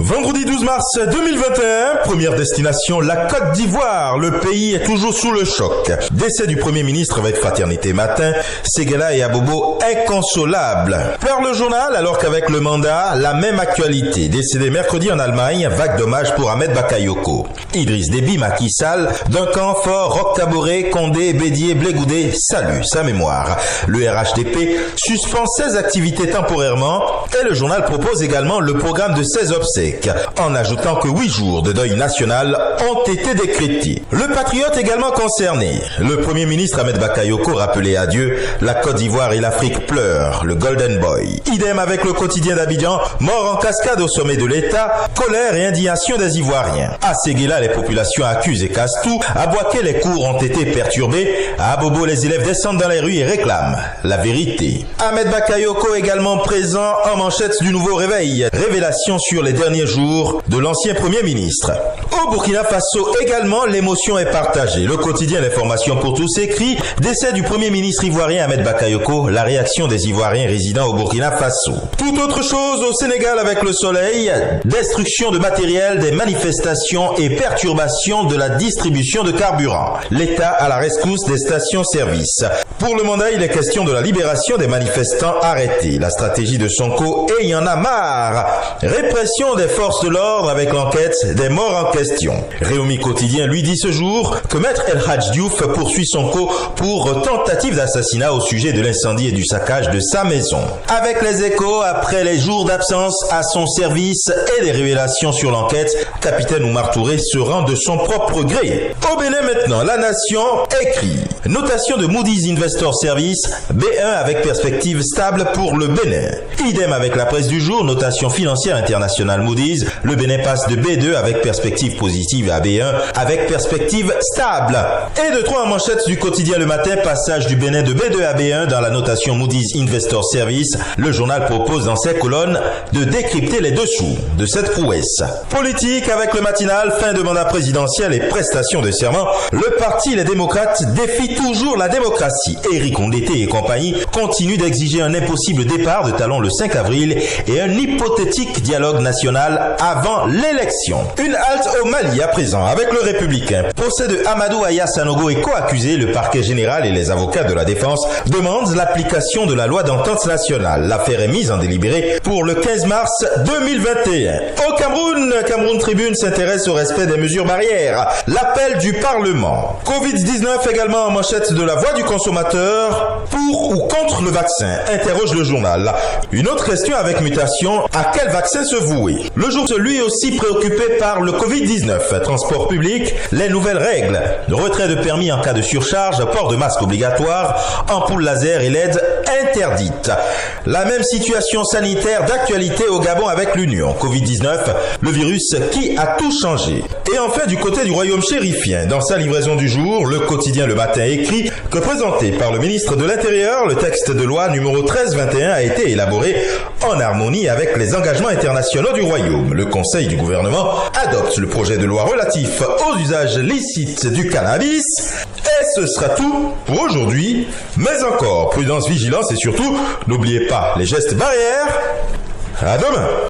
Vendredi 12 mars 2021, première destination, la Côte d'Ivoire. Le pays est toujours sous le choc. Décès du Premier ministre avec Fraternité Matin, Ségala et Abobo inconsolables. Pleure le journal alors qu'avec le mandat, la même actualité. Décédé mercredi en Allemagne, vague d'hommage pour Ahmed Bakayoko. Idriss Déby, Macky Sall, Duncan, Faure, Roch Kaboré, Condé, Bédier, Blé-Goudé, salue sa mémoire. Le RHDP suspend ses activités temporairement et le journal propose également le programme de ses obsèques, en ajoutant que 8 jours de deuil national ont été décrétés. Le patriote également concerné. Le Premier ministre Ahmed Bakayoko rappelé à Dieu, la Côte d'Ivoire et l'Afrique pleurent, le Golden Boy. Idem avec le quotidien d'Abidjan, mort en cascade au sommet de l'État, colère et indignation des Ivoiriens. À Ségala, les populations accusent et cassent tout. À Boaké, les cours ont été perturbés. À Abobo, les élèves descendent dans les rues et réclament la vérité. Ahmed Bakayoko également présent en manchette du Nouveau Réveil. Révélation sur les derniers jours de l'ancien Premier ministre. Au Burkina Faso également, l'émotion est partagée. Le quotidien L'Information pour tous écrit « Décès du Premier ministre ivoirien Ahmed Bakayoko, la réaction des Ivoiriens résidant au Burkina Faso ». Tout autre chose au Sénégal avec le soleil, destruction de matériel, des manifestations et perturbations de la distribution de carburant. L'État à la rescousse des stations-service. Pour le mandat, il est question de la libération des manifestants arrêtés. La stratégie de Sonko et il y en a marre. Répression des forces de l'ordre avec l'enquête des morts en question. Réumi Quotidien lui dit ce jour que Maître El Hadj Diouf poursuit Sonko pour tentative d'assassinat au sujet de l'incendie et du saccage de sa maison. Avec les échos, après les jours d'absence à son service et des révélations sur l'enquête, capitaine Oumar Touré se rend de son propre gré. Au Bénin maintenant, La Nation écrit « Notation de Moody's Investor Service, B1 avec perspective stable pour le Bénin ». Idem avec la presse du jour, notation financière internationale Moody's, le Bénin passe de B2 avec perspective positive à B1 avec perspective stable. Et de 3 en manchette du quotidien Le Matin, passage du Bénin de B2 à B1 dans la notation Moody's Investor Service. Le journal propose dans ses colonnes de décrypter les dessous de cette prouesse. Politique avec le matinal, fin de mandat présidentiel et prestation de serment. Le parti Les Démocrates défie toujours la démocratie. Éric Ondété et compagnie continuent d'exiger un impossible départ de Talon le 5 avril et un hypothétique dialogue national avant l'élection. Une halte au Mali à présent avec le Républicain. Procès de Amadou Aya Sanogo est co-accusé. Le parquet général et les avocats de la défense demandent l'application de la loi d'entente nationale. L'affaire est mise en délibéré pour le 15 mars 2021. Au Cameroun, Cameroun Tribune s'intéresse au respect des mesures barrières. L'appel du Parlement. Covid-19 également en manchette de La Voix du consommateur. Pour ou contre le vaccin, interroge le journal. Une autre question avec mutation, à quel vaccin se vouer? Le jour lui aussi préoccupé par le Covid-19. Transport public, les nouvelles règles. Retrait de permis en cas de surcharge, port de masque obligatoire, ampoule laser et LED interdite. La même situation sanitaire d'actualité au Gabon avec l'Union. Covid-19, le virus qui a tout changé. Et enfin du côté du royaume chérifien, dans sa livraison du jour, le quotidien Le Matin écrit que présenté par le ministre de l'Intérieur, le texte de loi numéro 1321 a été élaboré en harmonie avec les engagements internationaux du royaume. Le Conseil du gouvernement adopte le projet de loi relatif aux usages licites du cannabis. Et ce sera tout pour aujourd'hui. Mais encore, prudence, vigilance et surtout, n'oubliez pas les gestes barrières. À demain.